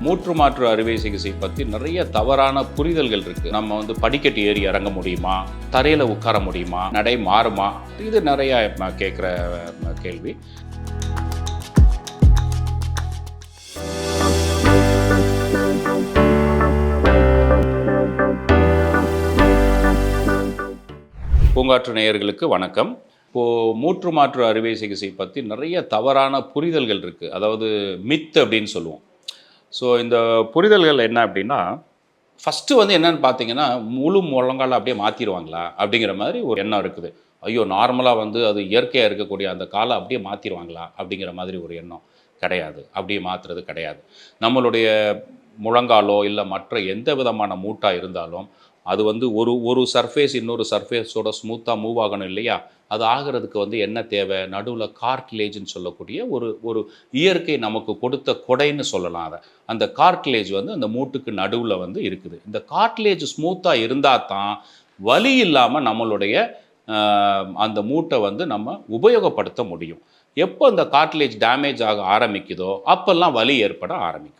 மூற்று மாற்று அறுவை சிகிச்சை பற்றி நிறைய தவறான புரிதல்கள் இருக்குது. நம்ம வந்து படிக்கட்டு ஏறி இறங்க முடியுமா, தரையில் உட்கார முடியுமா, நடை மாறுமா, இது நிறைய கேட்குற கேள்வி. பூங்காற்று நேயர்களுக்கு வணக்கம். இப்போது மூற்று மாற்று அறுவை சிகிச்சை பற்றி நிறைய தவறான புரிதல்கள் இருக்குது. அதாவது மித் அப்படின்னு சொல்லுவோம். ஸோ இந்த புரிதல்கள் என்ன அப்படின்னா, ஃபஸ்ட்டு வந்து என்னென்னு பார்த்தீங்கன்னா, முழு முழங்கால அப்படியே மாற்றிடுவாங்களா அப்படிங்கிற மாதிரி ஒரு எண்ணம் இருக்குது. ஐயோ, நார்மலாக வந்து அது இயற்கையாக இருக்கக்கூடிய அந்த காலை அப்படியே மாற்றிடுவாங்களா அப்படிங்கிற மாதிரி ஒரு எண்ணம் கிடையாது. அப்படியே மாற்றுறது கிடையாது. நம்மளுடைய முழங்காலோ இல்லை மற்ற எந்த விதமான மூட்டாக இருந்தாலும் அது வந்து ஒரு சர்ஃபேஸ் இன்னொரு சர்ஃபேஸோட ஸ்மூத்தாக மூவ் ஆகணும் இல்லையா? அது ஆகிறதுக்கு வந்து என்ன தேவை? நடுவில் கார்ட்லேஜ்னு சொல்லக்கூடிய ஒரு இயற்கை நமக்கு கொடுத்த கொடைன்னு சொல்லலாம் அதை. அந்த கார்ட்லேஜ் வந்து அந்த மூட்டுக்கு நடுவில் வந்து இருக்குது. இந்த கார்ட்லேஜ் ஸ்மூத்தாக இருந்தால் தான் வலி இல்லாமல் நம்மளுடைய அந்த மூட்டை வந்து நம்ம உபயோகப்படுத்த முடியும். எப்போ அந்த கார்ட்லேஜ் டேமேஜ் ஆக ஆரம்பிக்குதோ அப்போல்லாம் வலி ஏற்பட ஆரம்பிக்கும்.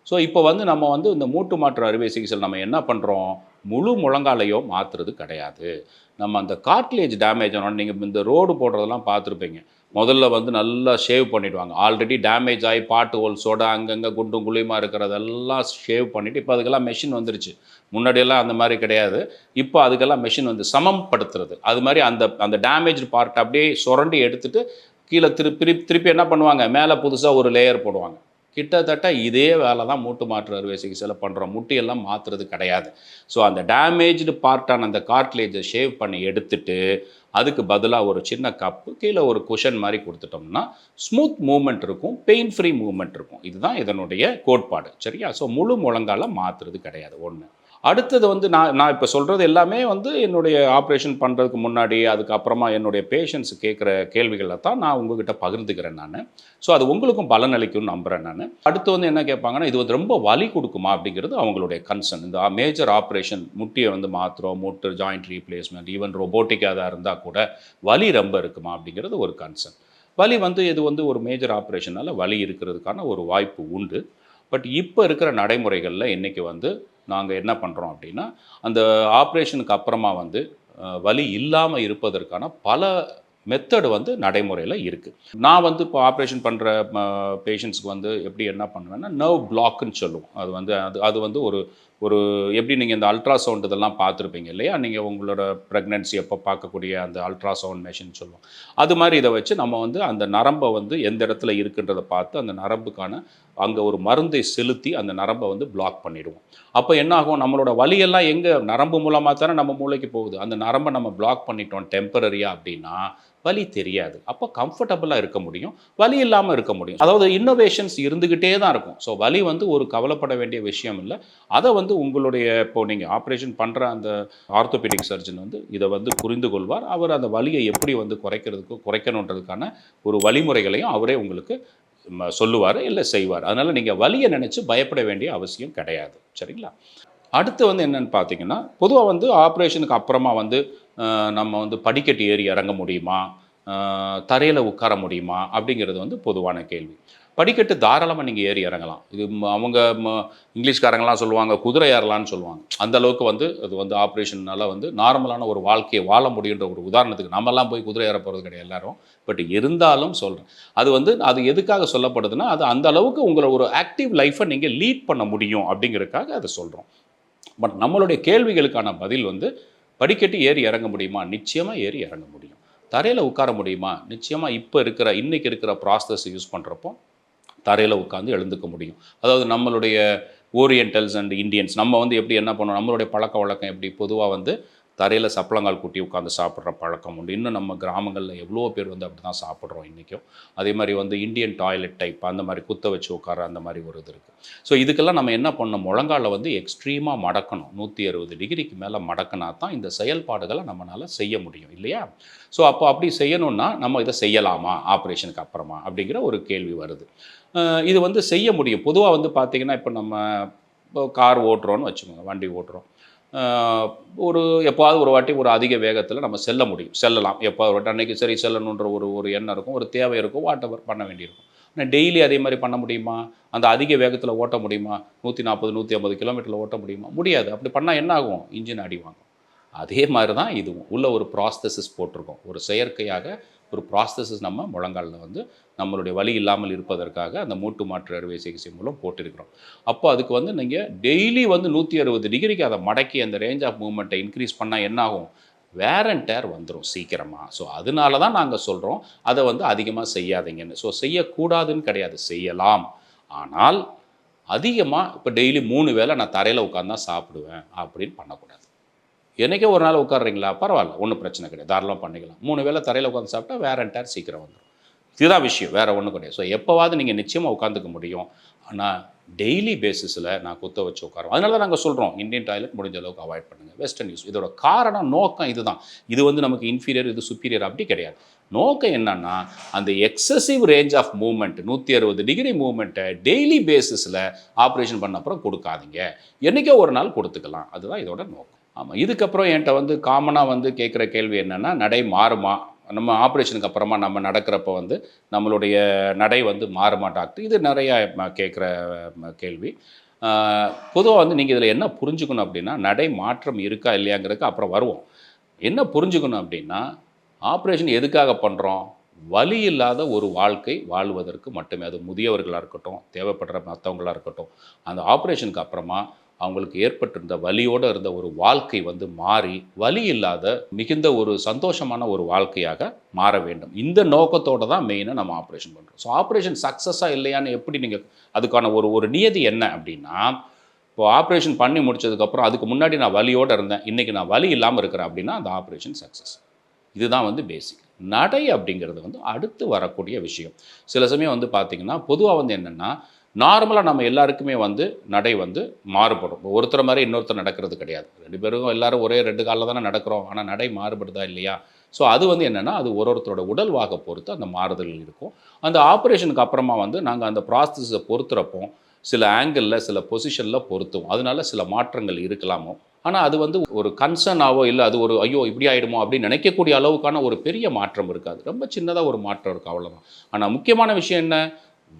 ஸோ இப்போ வந்து நம்ம வந்து இந்த மூட்டு மாற்று அறுவை சிகிச்சையில் நம்ம என்ன பண்ணுறோம்? முழு முழங்காலையோ மாற்றுறது கிடையாது. நம்ம அந்த கார்ட்லேஜ் டேமேஜ் ஆனால் நீங்கள் இந்த ரோடு போடுறதெல்லாம் பார்த்துருப்பீங்க. முதல்ல வந்து நல்லா ஷேவ் பண்ணிவிடுவாங்க. ஆல்ரெடி டேமேஜ் ஆகி பாட்டு ஹோல்ஸோட அங்கங்கே குண்டும் குழியுமாக இருக்கிறதெல்லாம் ஷேவ் பண்ணிவிட்டு இப்போ அதுக்கெல்லாம் மெஷின் வந்துருச்சு. முன்னாடியெல்லாம் அந்த மாதிரி கிடையாது. இப்போ அதுக்கெல்லாம் மெஷின் வந்து சமப்படுத்துறது. அது மாதிரி அந்த டேமேஜ் பார்ட் அப்படியே சுரண்டி எடுத்துகிட்டு கீழே திருப்பி என்ன பண்ணுவாங்க? மேலே புதுசாக ஒரு லேயர் போடுவாங்க. கிட்டத்தட்ட இதே வேலை தான் மூட்டு மாற்று அறுவை சிகிச்சையில் பண்ணுறோம். முட்டியெல்லாம் மாற்றுறது கிடையாது. ஸோ அந்த டேமேஜ்டு பார்ட்டான அந்த கார்ட்லேஜை ஷேவ் பண்ணி எடுத்துட்டு அதுக்கு பதிலாக ஒரு சின்ன கப்பு கீழே ஒரு குஷன் மாதிரி கொடுத்துட்டோம்னா ஸ்மூத் மூவ்மெண்ட் இருக்கும், பெயின் ஃப்ரீ மூவ்மெண்ட் இருக்கும். இதுதான் இதனுடைய கோட்பாடு. சரியா? ஸோ முழு முழங்கால மாற்றுறது கிடையாது. ஒன்று. அடுத்தது வந்து நான் இப்போ சொல்கிறது எல்லாமே வந்து என்னுடைய ஆப்ரேஷன் பண்ணுறதுக்கு முன்னாடி அதுக்கப்புறமா என்னுடைய பேஷண்ட்ஸ் கேட்குற கேள்விகளை தான் நான் உங்ககிட்ட பகிர்ந்துக்கிறேன் நான். ஸோ அது உங்களுக்கும் பலனளிக்கும்னு நம்புகிறேன் நான். அடுத்து வந்து என்ன கேட்பாங்கன்னா, இது வந்து ரொம்ப வலி கொடுக்குமா அப்படிங்கிறது அவங்களுடைய கன்சர்ன். இந்த மேஜர் ஆப்ரேஷன் முட்டியை வந்து மாத்திரம், மூட்டு ஜாயிண்ட் ரீப்ளேஸ்மெண்ட், ஈவன் ரொபோட்டிக்காக தான் இருந்தால் கூட வலி ரொம்ப இருக்குமா அப்படிங்கிறது ஒரு கன்சர்ன். வலி வந்து இது வந்து ஒரு மேஜர் ஆப்ரேஷனால் வலி இருக்கிறதுக்கான ஒரு வாய்ப்பு உண்டு. பட் இப்போ இருக்கிற நடைமுறைகளில் இன்றைக்கி வந்து நாங்கள் என்ன பண்ணுறோம் அப்படின்னா, அந்த ஆப்ரேஷனுக்கு அப்புறமா வந்து வலி இல்லாமல் இருப்பதற்கான பல மெத்தடு வந்து நடைமுறையில் இருக்குது. நான் வந்து இப்போ ஆப்ரேஷன் பண்ணுற பேஷண்ட்ஸ்க்கு வந்து எப்படி என்ன பண்ணுவேன்னா, நர்வ் பிளாக்குன்னு சொல்லுவோம். அது வந்து அது வந்து ஒரு எப்படி நீங்கள் இந்த அல்ட்ராசவுண்ட் இதெல்லாம் பார்த்துருப்பீங்க இல்லையா? நீங்கள் உங்களோட ப்ரெக்னென்சி எப்போ பார்க்கக்கூடிய அந்த அல்ட்ராசவுண்ட் மெஷின் சொல்லுவோம். அது மாதிரி இதை வச்சு நம்ம வந்து அந்த நரம்பை வந்து எந்த இடத்துல இருக்குன்றதை பார்த்து அந்த நரம்புக்கான அங்கே ஒரு மருந்தை செலுத்தி அந்த நரம்பை வந்து பிளாக் பண்ணிடுவோம். அப்போ என்ன ஆகும்? நம்மளோட வலியெல்லாம் எங்கே நரம்பு மூலமாக தானே நம்ம மூளைக்கு போகுது. அந்த நரம்பை நம்ம பிளாக் பண்ணிட்டோம் டெம்பரரியாக அப்படின்னா வலி தெரியாது. அப்போ கம்ஃபர்டபுளாக இருக்க முடியும், வலி இல்லாமல் இருக்க முடியும். அதாவது இன்னோவேஷன்ஸ் இருந்துக்கிட்டே தான் இருக்கும். ஸோ வலி வந்து ஒரு கவலைப்பட வேண்டிய விஷயம் இல்லை. அதை வந்து உங்களுடைய இப்போது நீங்கள் ஆப்ரேஷன் பண்ணுற அந்த ஆர்த்தோபெடிக் சர்ஜன் வந்து இதை வந்து புரிந்து கொள்வார். அவர் அந்த வலியை எப்படி வந்து குறைக்கணுன்றதுக்கான ஒரு வழிமுறைகளையும் அவரே உங்களுக்கு சொல்லுவார், இல்லை செய்வார். அதனால் நீங்கள் வலியை நினச்சி பயப்பட வேண்டிய அவசியம் கிடையாது. சரிங்களா? அடுத்து வந்து என்னென்னு பார்த்தீங்கன்னா, பொதுவாக வந்து ஆப்ரேஷனுக்கு அப்புறமா வந்து நம்ம வந்து படிக்கட்டு ஏறி இறங்க முடியுமா, தரையில் உட்கார முடியுமா அப்படிங்கிறது வந்து பொதுவான கேள்வி. படிக்கட்டு தாராளமாக நீங்கள் ஏறி இறங்கலாம். இது அவங்க இங்கிலீஷ்காரங்களாம் சொல்லுவாங்க குதிரை ஏறலான்னு சொல்லுவாங்க. அந்த அளவுக்கு வந்து அது வந்து ஆப்ரேஷனால் வந்து நார்மலான ஒரு வாழ்க்கையை வாழ முடியுன்ற ஒரு உதாரணத்துக்கு நம்மெல்லாம் போய் குதிரை ஏற போகிறது கிடையாது எல்லாரும். பட் இருந்தாலும் சொல்கிறேன், அது எதுக்காக சொல்லப்படுதுன்னா, அது அந்த அளவுக்கு உங்களை ஒரு ஆக்டிவ் லைஃப்பை நீங்கள் லீட் பண்ண முடியும் அப்படிங்கிறதுக்காக அதை சொல்கிறோம். பட் நம்மளுடைய கேள்விகளுக்கான பதில் வந்து படிக்கட்டு ஏறி இறங்க முடியுமா? நிச்சயமாக ஏறி இறங்க முடியும். தரையில் உட்கார முடியுமா? நிச்சயமாக இன்றைக்கி இருக்கிற ப்ராசஸ் யூஸ் பண்ணுறப்போ தரையில் உட்காந்து எழுந்துக்க முடியும். அதாவது நம்மளுடைய ஓரியன்டல்ஸ் அண்ட் இண்டியன்ஸ் நம்ம வந்து எப்படி என்ன பண்ணுவோம், நம்மளுடைய பழக்க வழக்கம் எப்படி பொதுவாக வந்து தரையில் சப்பளங்கால் குட்டி உட்காந்து சாப்பிட்ற பழக்கம் உண்டு. இன்னும் நம்ம கிராமங்களில் எவ்வளோ பேர் வந்து அப்படி தான் சாப்பிட்றோம் இன்றைக்கும். அதே மாதிரி வந்து இந்தியன் டாய்லெட் டைப் அந்த மாதிரி குத்த வச்சு உட்கார அந்த மாதிரி ஒரு இது இருக்குது. ஸோ இதுக்கெல்லாம் நம்ம என்ன பண்ணணும்? முழங்கால வந்து எக்ஸ்ட்ரீமாக மடக்கணும். 160 டிகிரிக்கு மேலே மடக்கினா தான் இந்த செயல்பாடுகளை நம்மளால் செய்ய முடியும் இல்லையா? ஸோ அப்படி செய்யணுன்னா நம்ம இதை செய்யலாமா ஆப்ரேஷனுக்கு அப்புறமா அப்படிங்கிற ஒரு கேள்வி வருது. இது வந்து செய்ய முடியும். பொதுவாக வந்து பார்த்திங்கன்னா, இப்போ நம்ம கார் ஓட்டுறோன்னு வச்சுக்கோங்க, வண்டி ஓட்டுறோம். எப்போவாவது ஒரு வாட்டி ஒரு அதிக வேகத்தில் நம்ம செல்லலாம். எப்போது ஒரு வாட்டி அன்றைக்கி சரி செல்லணுன்ற ஒரு எண்ணம் இருக்கும், ஒரு தேவை இருக்கும், வாட் எவர் பண்ண வேண்டியிருக்கும். ஆனால் டெய்லி அதே மாதிரி பண்ண முடியுமா? அந்த அதிக வேகத்தில் ஓட்ட முடியுமா? 140 150 கிலோமீட்டரில் ஓட்ட முடியுமா? முடியாது. அப்படி பண்ணால் என்ன ஆகும்? இன்ஜின் அடி வாங்கும். அதே மாதிரி தான் இதுவும். உள்ள ஒரு ப்ராஸ்தசிஸ் போட்டிருக்கோம். ஒரு செயற்கையாக ஒரு ப்ராஸ்தசிஸ் நம்ம முழங்காலில் வந்து நம்மளுடைய வலி இல்லாமல் இருப்பதற்காக அந்த மூட்டு மாற்று அறுவை சிகிச்சை மூலம் போட்டிருக்கிறோம். அப்போ அதுக்கு வந்து நீங்கள் டெய்லி வந்து 160 டிகிரிக்கு அதை மடக்கி அந்த ரேஞ்ச் ஆஃப் மூவ்மெண்ட்டை இன்க்ரீஸ் பண்ணால் என்ன ஆகும்? வேர் அண்ட் டேர் வந்துடும் சீக்கிரமாக. ஸோ அதனால தான் நாங்கள் சொல்கிறோம், அதை வந்து அதிகமாக செய்யாதீங்கன்னு. ஸோ செய்யக்கூடாதுன்னு கிடையாது, செய்யலாம். ஆனால் அதிகமாக இப்போ டெய்லி 3 வேளை நான் தரையில் உட்காந்து தான் சாப்பிடுவேன் அப்படின்னு பண்ணக்கூடாது. என்னைக்கோ ஒரு நாள் உட்காடுறீங்களா? பரவாயில்ல, ஒன்றும் பிரச்சனை கிடையாது, தாராளமாக பண்ணிக்கலாம். 3 வேளை தரையில் உட்காந்து சாப்பிட்டா வேர் அண்ட் டேர் சீக்கிரம் வந்துடும். இதுதான் விஷயம், வேறு ஒன்றும் கிடையாது. ஸோ எப்போவாவது நீங்கள் நிச்சயமாக உட்காந்துக்க முடியும். ஆனால் டெய்லி பேசிஸில் நான் குத்த வச்சு உட்காரோம். அதனால தான் நாங்கள் சொல்கிறோம், இந்தியன் டாய்லெட் முடிஞ்ச அளவுக்கு அவாய்ட் பண்ணுங்கள், வெஸ்டர்ன் யூஸ். இதோட காரணம், நோக்கம் இதுதான். இது வந்து நமக்கு இன்ஃபீரியர், இது சுப்பீரியர் அப்படி கிடையாது. நோக்கம் என்னன்னா, அந்த excessive range of movement 160 degree மூவ்மெண்ட்டை டெய்லி பேசிஸில் ஆப்ரேஷன் பண்ண அப்புறம் கொடுக்காதீங்க. என்றைக்கோ ஒரு நாள் கொடுத்துக்கலாம். அதுதான் இதோட நோக்கம். ஆமாம். இதுக்கப்புறம் என்கிட்ட வந்து காமனாக வந்து கேட்குற கேள்வி என்னென்னா, நடை மாறுமா? நம்ம ஆப்ரேஷனுக்கு அப்புறமா நம்ம நடக்கிறப்ப வந்து நம்மளுடைய நடை வந்து மாறுமா டாக்டர்? இது நிறையா கேட்குற கேள்வி. பொதுவாக வந்து நீங்கள் இதில் என்ன புரிஞ்சுக்கணும் அப்படின்னா, நடை மாற்றம் இருக்கா இல்லையாங்கிறதுக்கு அப்புறம் வருவோம். என்ன புரிஞ்சுக்கணும் அப்படின்னா, ஆப்ரேஷன் எதுக்காக பண்ணுறோம்? வலி இல்லாத ஒரு வாழ்க்கை வாழ்வதற்கு மட்டுமே. அது முதியவர்களாக இருக்கட்டும், தேவைப்படுற மற்றவங்களாக இருக்கட்டும், அந்த ஆப்ரேஷனுக்கு அப்புறமா அவங்களுக்கு ஏற்பட்டிருந்த வலியோடு இருந்த ஒரு வாழ்க்கை வந்து மாறி, வலி இல்லாத மிகுந்த ஒரு சந்தோஷமான ஒரு வாழ்க்கையாக மாற வேண்டும். இந்த நோக்கத்தோடு தான் மெயினாக நம்ம ஆப்ரேஷன் பண்ணுறோம். ஸோ ஆப்ரேஷன் சக்ஸஸாக இல்லையான்னு எப்படி நீங்கள் அதுக்கான ஒரு நியதி என்ன அப்படின்னா, இப்போ ஆப்ரேஷன் பண்ணி முடிச்சதுக்கப்புறம் அதுக்கு முன்னாடி நான் வலியோடு இருந்தேன், இன்றைக்கி நான் வலி இல்லாமல் இருக்கிறேன் அப்படின்னா அந்த ஆப்ரேஷன் சக்ஸஸ். இதுதான் வந்து பேசிக். நடை அப்படிங்கிறது வந்து அடுத்து வரக்கூடிய விஷயம். சில சமயம் வந்து பார்த்திங்கன்னா, பொதுவாக வந்து என்னென்னா, நார்மலாக நம்ம எல்லாருக்குமே வந்து நடை வந்து மாறுபடும். ஒருத்தர் மாதிரி இன்னொருத்தர் நடக்கிறது கிடையாது. 2 பேரும் எல்லோரும் ஒரே 2 காலில் தானே நடக்கிறோம். ஆனால் நடை மாறுபடுதா இல்லையா? ஸோ அது வந்து என்னென்னா, அது ஒருத்தரோட உடல் வாகை பொறுத்து அந்த மாறுதல்கள் இருக்கும். அந்த ஆப்ரேஷனுக்கு அப்புறமா வந்து நாங்கள் அந்த ப்ராசஸை பொறுத்துறப்போ சில ஆங்கிளில், சில பொசிஷனில் பொறுத்தும். அதனால சில மாற்றங்கள் இருக்கலாமோ. ஆனால் அது வந்து ஒரு கன்சர்னாவோ இல்லை அது ஒரு ஐயோ இப்படி ஆகிடுமோ அப்படின்னு நினைக்கக்கூடிய அளவுக்கான ஒரு பெரிய மாற்றம் இருக்காது. ரொம்ப சின்னதாக ஒரு மாற்றம் இருக்குது, அவ்வளோதான். ஆனால் முக்கியமான விஷயம் என்ன?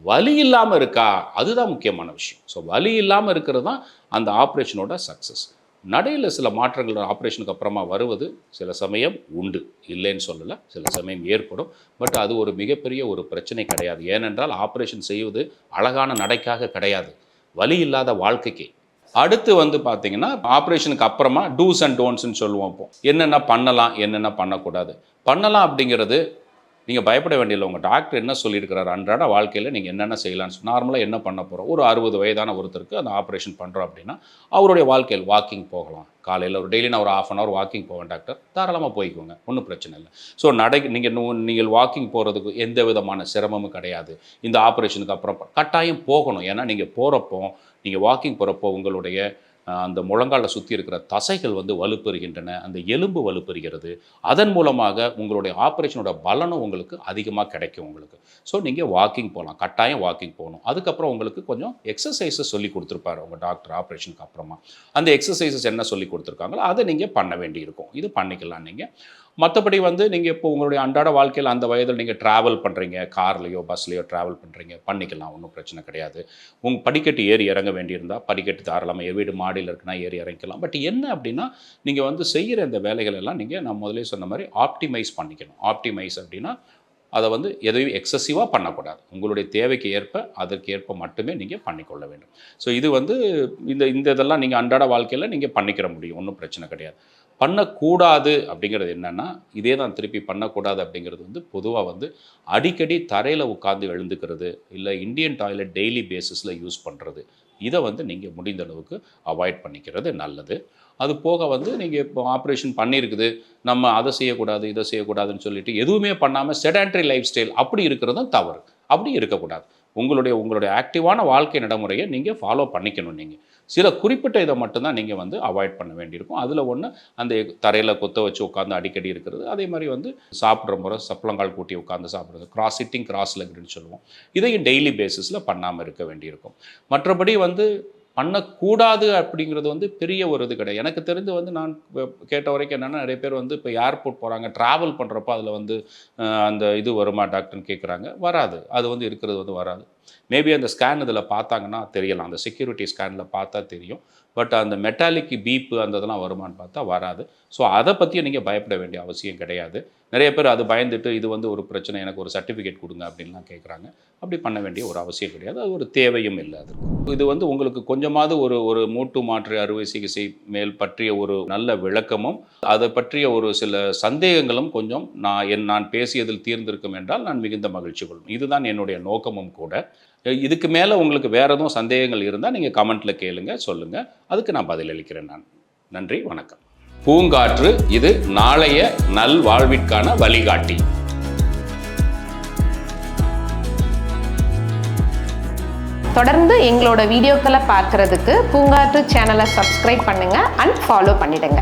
வலி இல்லாமல் இருக்கா? அதுதான் முக்கியமான விஷயம். ஸோ வலி இல்லாமல் இருக்கிறது தான் அந்த ஆப்ரேஷனோட சக்ஸஸ். நடையில் சில மாற்றங்கள் ஆப்ரேஷனுக்கு அப்புறமா வருவது சில சமயம் உண்டு, இல்லைன்னு சொல்லலை, சில சமயம் ஏற்படும். பட் அது ஒரு மிகப்பெரிய ஒரு பிரச்சனை கிடையாது. ஏனென்றால் ஆப்ரேஷன் செய்வது அழகான நடைக்காக கிடையாது, வலி இல்லாத வாழ்க்கைக்கு. அடுத்து வந்து பார்த்தீங்கன்னா, ஆப்ரேஷனுக்கு அப்புறமா டூஸ் அண்ட் டோன்ட்ஸ்ன்னு சொல்லுவோம். இப்போ என்னென்ன பண்ணலாம், என்னென்ன பண்ணக்கூடாது. பண்ணலாம் அப்படிங்கிறது நீங்கள் பயப்பட வேண்டியதில்லை. உங்கள் டாக்டர் என்ன சொல்லியிருக்கிறார், அன்றாட வாழ்க்கையில் நீங்கள் என்னென்ன செய்யலான்னு நார்மலாக என்ன பண்ண போகிறோம். ஒரு 60 வயதான ஒருத்தருக்கு அந்த ஆப்ரேஷன் பண்ணுறோம் அப்படின்னா, அவருடைய வாழ்க்கையில் வாக்கிங் போகலாம். காலையில் ஒரு டெய்லி நான் ஒரு 1/2 அன் ஹவர் வாக்கிங் போவேன் டாக்டர், தாராளமாக போய்க்குவோங்க, ஒன்றும் பிரச்சனை இல்லை. ஸோ நீங்கள் வாக்கிங் போகிறதுக்கு எந்த விதமான சிரமமும் கிடையாது. இந்த ஆப்ரேஷனுக்கு அப்புறம் கட்டாயம் போகணும். ஏன்னா நீங்கள் போகிறப்போ, நீங்கள் வாக்கிங் போகிறப்போ உங்களுடைய அந்த முழங்காலை சுற்றி இருக்கிற தசைகள் வந்து வலுப்பெறுகின்றன, அந்த எலும்பு வலுப்பெறுகிறது. அதன் மூலமாக உங்களுடைய ஆப்ரேஷனோட பலனும் உங்களுக்கு அதிகமாக கிடைக்கும் உங்களுக்கு. ஸோ நீங்கள் வாக்கிங் போகலாம், கட்டாயம் வாக்கிங் போகணும். அதுக்கப்புறம் உங்களுக்கு கொஞ்சம் எக்ஸசைஸஸ் சொல்லி கொடுத்துருப்பாரு உங்கள் டாக்டர் ஆப்ரேஷனுக்கு அப்புறமா. அந்த எக்ஸசைஸஸ் என்ன சொல்லி கொடுத்துருக்காங்களோ அதை நீங்கள் பண்ண வேண்டியிருக்கும். இது பண்ணிக்கலாம் நீங்கள். மற்றபடி வந்து நீங்கள் இப்போ உங்களுடைய அன்றாட வாழ்க்கையில் அந்த வயதில் நீங்கள் ட்ராவல் பண்ணுறீங்க, கார்லேயோ பஸ்லேயோ ட்ராவல் பண்ணுறீங்க, பண்ணிக்கலாம், ஒன்றும் பிரச்சனை கிடையாது. படிக்கட்டு ஏறி இறங்க வேண்டியிருந்தால் படிக்கட்டு தாராளமாக, வீடு மாடியில் இருக்குன்னா ஏறி இறங்கிக்கலாம். பட் என்ன அப்படின்னா, நீங்கள் வந்து செய்கிற இந்த வேலைகள் எல்லாம் நீங்கள் நான் முதலே சொன்ன மாதிரி ஆப்டிமைஸ் பண்ணிக்கணும். ஆப்டிமைஸ் அப்படின்னா அதை வந்து எதையும் எக்ஸசிவாக பண்ணக்கூடாது. உங்களுடைய தேவைக்கு ஏற்ப அதற்கு ஏற்ப மட்டுமே நீங்கள் பண்ணிக்கொள்ள வேண்டும். ஸோ இது வந்து இந்த இதெல்லாம் நீங்கள் அன்றாட வாழ்க்கையில் நீங்கள் பண்ணிக்கிற முடியும், ஒன்றும் பிரச்சனை கிடையாது. பண்ணக்கூடாது அப்படிங்கிறது என்னென்னா, இதே தான் திருப்பி பண்ணக்கூடாது அப்படிங்கிறது வந்து பொதுவாக வந்து அடிக்கடி தரையில் உட்காந்து எழுந்துக்கிறது, இல்லை இந்தியன் டாய்லெட் டெய்லி பேசிஸில் யூஸ் பண்ணுறது, இதை வந்து நீங்கள் முடிந்த அளவுக்கு அவாய்ட் பண்ணிக்கிறது நல்லது. அது போக வந்து நீங்கள் இப்போ ஆப்ரேஷன் பண்ணியிருக்குது, நம்ம அதை செய்யக்கூடாது இதை செய்யக்கூடாதுன்னு சொல்லிட்டு எதுவுமே பண்ணாமல் செடான்ட்ரி லைஃப் ஸ்டைல் அப்படி இருக்கிறதும் தவறு. அப்படி இருக்கக்கூடாது. உங்களுடைய ஆக்டிவான வாழ்க்கை நடைமுறையை நீங்கள் ஃபாலோ பண்ணிக்கணும். நீங்கள் சில குறிப்பிட்ட இதை மட்டும்தான் நீங்கள் வந்து அவாய்ட் பண்ண வேண்டியிருக்கும். அதில் ஒன்று அந்த தரையில் கொத்த வச்சு உட்காந்து அடிக்கடி இருக்கிறது. அதே மாதிரி வந்து சாப்பிட்ற முறை சப்பளங்கால் கூட்டி உட்காந்து சாப்பிட்றது, சிட்டிங் கிராஸ் லெக்டுன்னு சொல்லுவோம். இதையும் டெய்லி பேசிஸில் பண்ணாமல் இருக்க வேண்டியிருக்கும். மற்றபடி வந்து பண்ணக்கூடாது அப்படிங்கிறது வந்து பெரிய ஒரு இது கிடையாது. எனக்கு தெரிந்து வந்து நான் கேட்ட வரைக்கும் என்னென்னா, நிறைய பேர் வந்து இப்போ ஏர்போர்ட் போகிறாங்க, ட்ராவல் பண்ணுறப்போ அதில் வந்து அந்த இது வருமா டாக்டர்னு கேட்குறாங்க. வராது. அது வந்து இருக்கிறது வந்து வராது. மேபி அந்த ஸ்கேன் இதில் பார்த்தாங்கன்னா தெரியலாம். அந்த செக்யூரிட்டி ஸ்கேனில் பார்த்தா தெரியும். பட் அந்த மெட்டாலிக் பீப்பு அந்த இதெல்லாம் வருமானு பார்த்தா வராது. ஸோ அதை பற்றியும் நீங்கள் பயப்பட வேண்டிய அவசியம் கிடையாது. நிறைய பேர் அது பயந்துட்டு இது வந்து ஒரு பிரச்சனை, எனக்கு ஒரு சர்டிஃபிகேட் கொடுங்க அப்படின்லாம் கேட்குறாங்க. அப்படி பண்ண வேண்டிய ஒரு அவசியம் கிடையாது. அது ஒரு தேவையும் இல்லை. அது இது வந்து உங்களுக்கு கொஞ்சமாவது ஒரு மூட்டு மாற்று அறுவை சிகிச்சை மேல் பற்றிய ஒரு நல்ல விளக்கமும், அதை பற்றிய ஒரு சில சந்தேகங்களும் கொஞ்சம் நான் பேசியதில் தீர்ந்திருக்கும் என்றால் நான் மிகுந்த மகிழ்ச்சி கொள்ளும். இதுதான் என்னுடைய நோக்கமும் கூட. இதுக்கு மேலே உங்களுக்கு வேறு எதுவும் சந்தேகங்கள் இருந்தால் நீங்கள் கமெண்ட்டில் கேளுங்க, சொல்லுங்கள். அதுக்கு நான் பதிலளிக்கிறேன். நான் நன்றி, வணக்கம். பூங்காற்று இது நாளைய நல்வாழ்விற்கான வழிகாட்டி. தொடர்ந்து எங்களோட வீடியோக்களை பார்க்குறதுக்கு பூங்காற்று சேனலை சப்ஸ்கிரைப் பண்ணுங்கள் அண்ட் ஃபாலோ பண்ணிடுங்க.